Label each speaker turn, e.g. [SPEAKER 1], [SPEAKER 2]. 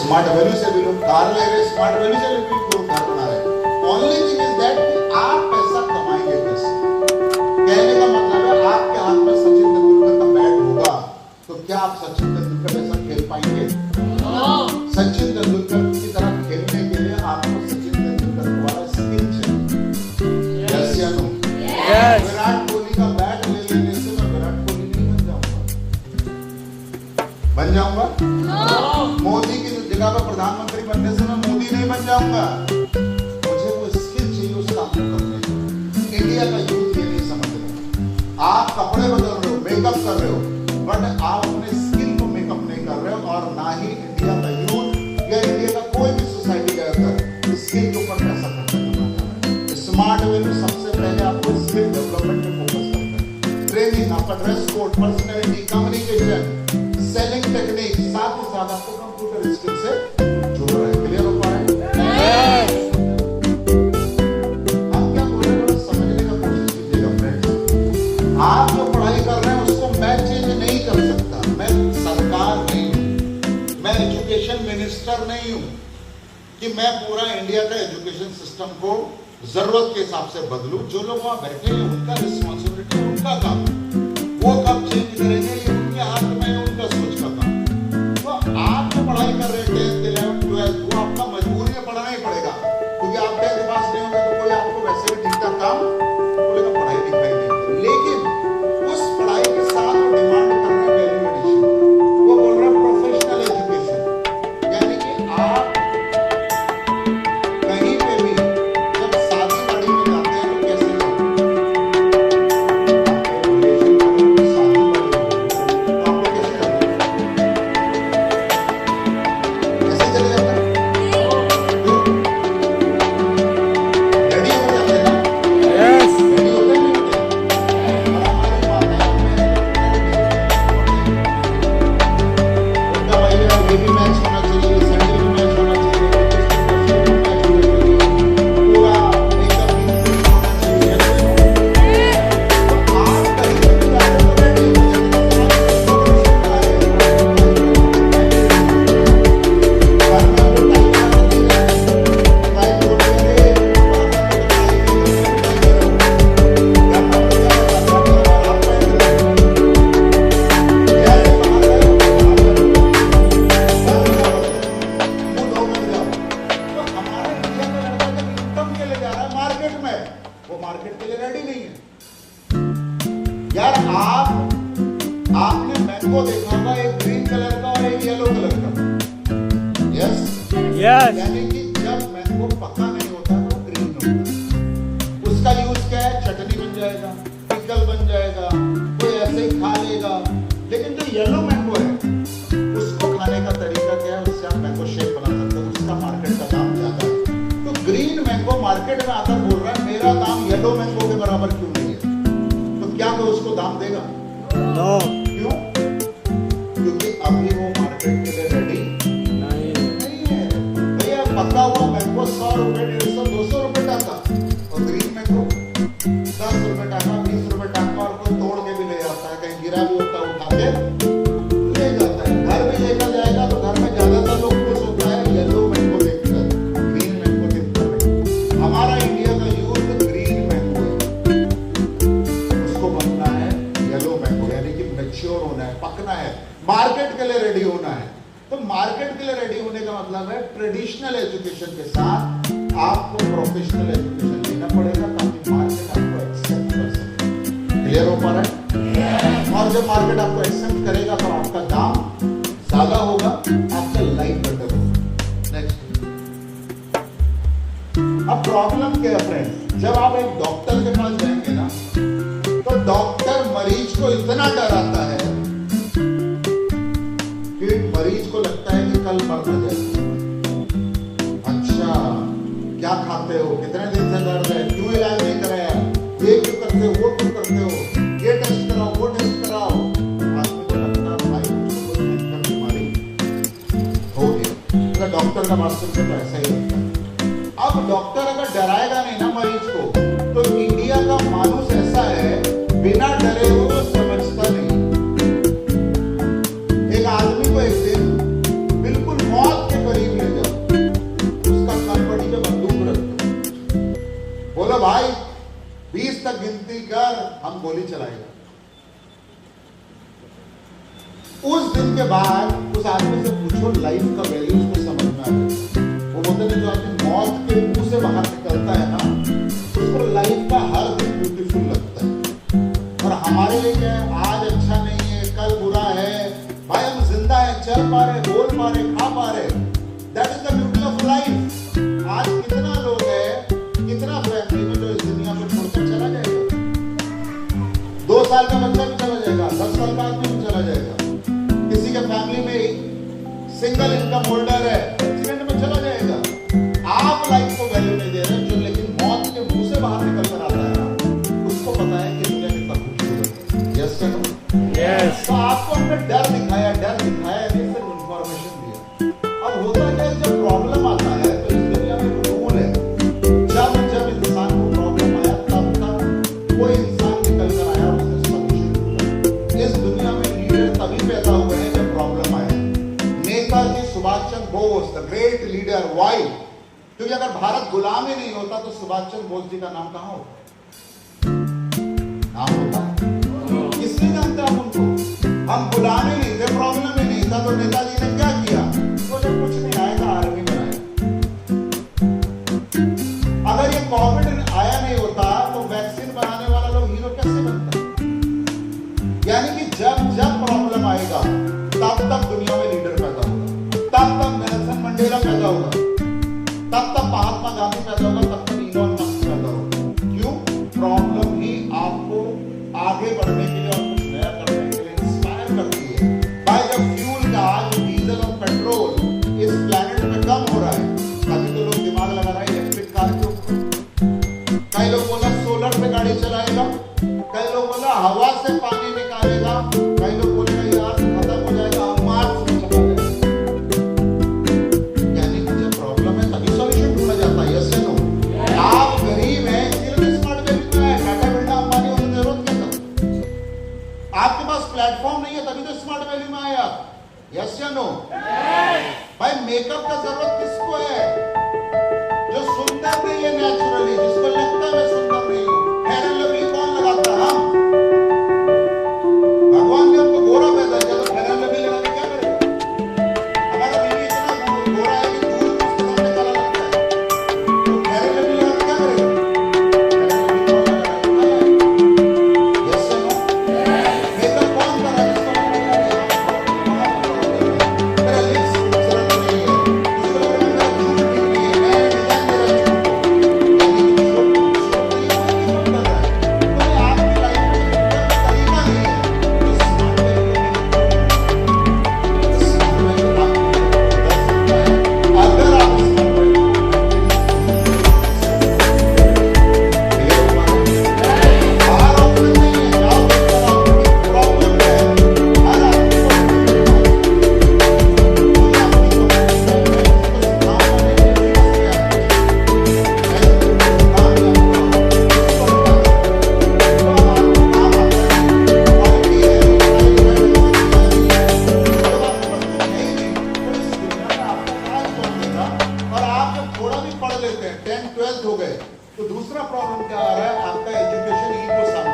[SPEAKER 1] Smart value से भी लोग कार ले रहे, स्मार्ट वैल्यू से भी लोग घर बना रहे। ओनली थिंग इज दैट कि आप पैसा कमाएंगे कैसे। कहने का मतलब है आपके हाथ में सचिन तेंदुलकर का बैट होगा तो क्या आप सचिन तेंदुलकर जैसा खेल पाएंगे? सचिन तेंदुलकर की तरह खेलने के लिए आपको सचिन तेंदुलकर द्वारा स्किल चाहिए। यस या नो? विराट कोहली का बैट ले लेने से मैं विराट कोहली नहीं बन जाऊंगा। बन जाऊंगा? मोदी की जगह पर प्रधानमंत्री बनने से मैं मोदी नहीं बन जाऊंगा। मुझे वो स्किल चाहिए उस काम को करने की। इंडिया का यूथ ये नहीं समझ रहा। आप कपड़े बदल रहे हो, मेकअप कर रहे हो, बट आप अपने स्किल को मेकअप नहीं कर रहे हो। और ना ही इंडिया का यूथ या इंडिया का कोई भी सोसाइटी का अंदर स्किल के ऊपर पैसा खर्च करना है। स्मार्ट वैल्यू सबसे पहले आपको स्किल डेवलपमेंट पे फोकस करना है। ट्रेनिंग, आपका dress code, personality, communication, selling technique, साथ ही साथ आपको कंप्यूटर स्किल से जोड़ रहा है। क्लियर हो पा रहा है? आप क्या बोल रहे हो समझने का कोशिश कीजिएगा फ्रेंड्स। आप जो पढ़ाई कर रहे हैं उसको मैं चेंज नहीं कर सकता। मैं सरकार नहीं हूं, मैं एजुकेशन मिनिस्टर नहीं हूं कि मैं पूरा इंडिया का एजुकेशन सिस्टम को जरूरत के हिसाब से बदलूं। जो लोग वहां बैठे हैं उनका रिस्पॉन्सिबिलिटी, उनका काम। वो कब चेंज करेंगे ये उनके हाथ में, उनका सोच का काम। तो आप जो पढ़ाई कर रहे हैं 10th 11th 12th, वो आपका मजबूरी में पढ़ना ही पड़ेगा क्योंकि आप 10th पास नहीं होंगे तो कोई आपको वैसे भी ठीक ठाक काम बोलेगा, पढ़ाई लिखाई नहीं। लेकिन उस पढ़ाई के साथ वो डिमांड कर रहे हैं वैल्यू एडिशन। वो बोल रहे हैं प्रोफेशनल एजुकेशन, यानी कि आप कहीं पे भी जब शादी वाड़ी में जाते हैं तो कैसे यार आपने मैंगो देखा होगा, एक ग्रीन कलर का और एक येलो कलर का। यस, यानी कि जब मैंगो पका नहीं होता तो ग्रीन होता है। उसका यूज क्या है? चटनी बन जाएगा, पिकल बन जाएगा, कोई ऐसे ही खा लेगा। लेकिन जो येलो मैंगो है उसको खाने का तरीका क्या है? उससे आप मैंगो शेक बना सकते हो, उसका मार्केट का दाम ज्यादा है। तो ग्रीन मैंगो मार्केट में आकर बोल रहा है मेरा दाम येलो मैंगो के बराबर क्यों नहीं है? तो क्या कोई उसको दाम देगा?
[SPEAKER 2] नो।
[SPEAKER 1] क्यों? क्योंकि अभी वो मार्केट के लिए रेडी नहीं है। भैया पका हुआ मैंगो 100 रुपए, 150, 200 रुपए टाका, और ग्रीन मैंगो 10 रुपए टाका, 20 रुपए टाका। और कोई तोड़ के भी ले जाता है, कहीं गिरा भी होता है, उठा के ले जाता है। घर में लेकर जाएगा तो घर में ज्यादातर लोग खुश होता है येलो मैंगो देखकर, ग्रीन मैंगो देखकर। हमारा इंडिया का यूथ ग्रीन मैंगो है, उसको बनना है येलो मैंगो, यानी कि मैच्योर होना है, पकना है, मार्केट के लिए रेडी होना है। तो मार्केट के लिए रेडी होने का मतलब है ट्रेडिशनल एजुकेशन के साथ आपको प्रोफेशनल एजुकेशन लेना पड़ेगा ताकि मार्केट आपको एक्सेप्ट कर सके। क्लियर हो पा रहा है? और जब मार्केट आपको एक्सेप्ट करेगा तो आपका दाम ज्यादा होगा, आपका लाइफ बेटर होगा। नेक्स्ट, अब प्रॉब्लम क्या है फ्रेंड्स? जब आप एक डॉक्टर के पास जाएंगे ना तो डॉक्टर मरीज को इतना डराता है कि मरीज को लगता है कि कल मर न जाए। अच्छा, क्या खाते हो, कितने दिन से दर्द है, क्यों इलाज नहीं कराया, ये क्यों करते हो, वो क्यों करते हो, ये टेस्ट कराओ, वो टेस्ट कराओ। आदमी को लगता है भाई कोई मेंटल बीमारी हो गई। तो डॉक्टर का बात सुनकर तो ऐसा ही लगता है। अब डॉक्टर अगर डराएगा नहीं ना मरीज को, तो इंडिया का मानुस ऐसा है बिना डरे वो समझता नहीं। एक आदमी को एक दिन बिल्कुल मौत के करीब गोली चलाएगा। उस दिन के बाद उस आदमी से पूछो लाइफ का वैल्यू उसको समझ में आएगा। वो बोलते हैं जो आदमी मौत के मुंह से बाहर निकलता है ना, उसको लाइफ का हर दिन ब्यूटीफुल लगता है। और हमारे लिए क्या है, आज अच्छा नहीं है, कल बुरा है, भाई हम जिंदा है, चल पा रहे, बोल पा रहे, खा पा रहे, that is the beauty of life. आज कितना लोग है, कितना फैमिली में जो इस दुनिया को छोड़कर चला जाएगा। 2 साल का बच्चा भी चला जाएगा, 10 साल का आदमी भी चला जाएगा। किसी के फैमिली में सिंगल इनकम होल्डर है, एक्सीडेंट में चला जाएगा। आप लाइफ को वैल्यू नहीं दे रहे, जो लेकिन मौत के मुंह से बाहर निकल कर आता है ना, उसको पता है कि दुनिया कितना खूबसूरत है। यस या नो? यस। तो आपको हमने डर दिखाया नहीं, सिर्फ इंफॉर्मेशन दिया। अब होता क्या है, जब प्रॉब्लम आता है तो इस दुनिया में एक रूल है, जब इंसान को प्रॉब्लम आया तब तक कोई इंसान निकल कर आया और उसने सॉल्यूशन ढूंढा। इस दुनिया में लीडर तभी पैदा हुए हैं जब प्रॉब्लम आया। Netaji Subhash Chandra Bose the great leader, why? क्योंकि अगर भारत गुलाम ही नहीं होता तो सुभाष चंद्र बोस जी का नाम कहां होता? नाम होता किसने जानता हम उनको? हम गुलाम ही नहीं थे, प्रॉब्लम ही नहीं था, तो नेताजी ने क्या किया? बोले कुछ नहीं आएगा, आर्मी बनाया। अगर ये कोविड आया नहीं होता तो वैक्सीन बनाने वाला लोग हीरो कैसे बनता? यानी कि जब प्रॉब्लम आएगा तब तक दुनिया में लीडर पैदा होगा, तब तक नेल्सन मंडेला पैदा होगा, तब तक महात्मा गांधी पैदा होगा, तब तक इलॉन मस्क पैदा होगा। क्यों? प्रॉब्लम ही आपको आगे बढ़ने के लिए और कुछ नया करने के लिए इंस्पायर करती है। भाई जब फ्यूल का, आज डीजल और पेट्रोल इस प्लैनेट पे कम हो रहा है, तभी तो लोग दिमाग लगा रहे हैं इलेक्ट्रिक कार के ऊपर। कई लोग बोला सोलर पे गाड़ी चलाएगा, कई लोग बोला हवा से पानी निकालेगा, कई लोग बोलेगा यार खत्म हो जाएगा, हम मार्स में चला जाएगा। यानी कि जब प्रॉब्लम है तभी सॉल्यूशन ढूंढा जाता है। यस या नो? आप गरीब हैं इसलिए स्मार्ट वैल्यू में है, टाटा बिरला अंबानी होने की जरूरत क्या था? आपके पास प्लेटफॉर्म नहीं है तभी तो स्मार्ट वैल्यू में आए आप। यस या नो? भाई मेकअप का जरूरत किसको है? जो सुंदर नहीं है नेचुरली, जिसको लगता है मैं सुंदर नहीं हूं। फेयर एंड लवली कौन लगाता है? हम। भगवान ने हमको गोरा पैदा किया तो फेयर एंड लवली लगा के क्या करेगा? हमारा बीवी इतना गोरा है कि दूर उसके सामने काला लगता है, तो फेयर एंड लवली लगा के क्या करेगा? फेयर एंड लवली कौन लगाता है? यस या नो? मेकअप कौन कर रहा है? जिसको मेरा लिप्स खूबसूरत नहीं है, उसको लग रहा है मेरा झूठ नहीं है, मैं डिजाइन मेरा झूठ है। यानी कि जो खूबसूरत नहीं है वो क्यों कर रहा है? तो ये आपकी लाइफ में एक तरीका नहीं है जो स्मार्ट वैल्यू स्मार्ट वैल्यू आपको बता सकता है। अगर आप स्मार्ट वैल्यू बाहर ऑप्शन नहीं है, जाओ देखकर आओ, प्रॉब्लम है हर आदमी को। मुझे अपनी कंपनी में मैं किसी को सिखाऊंगा नहीं, मैं फ्री में सिखाऊंगा। मैं किसी को सिखाऊंगा नहीं, किसी को बता दूंगा। तो अब आपको काम आता है, क्वालिटी है, स्टाइल है, डिजाइन है, जब आपके पास कुछ है ही नहीं तो इस दुनिया में आपका काम कौन देगा? और आप जब थोड़ा भी पढ़ लेते हैं, 10th 12th हो गए, तो दूसरा प्रॉब्लम क्या आ रहा है? आपका एजुकेशन ईगो सामने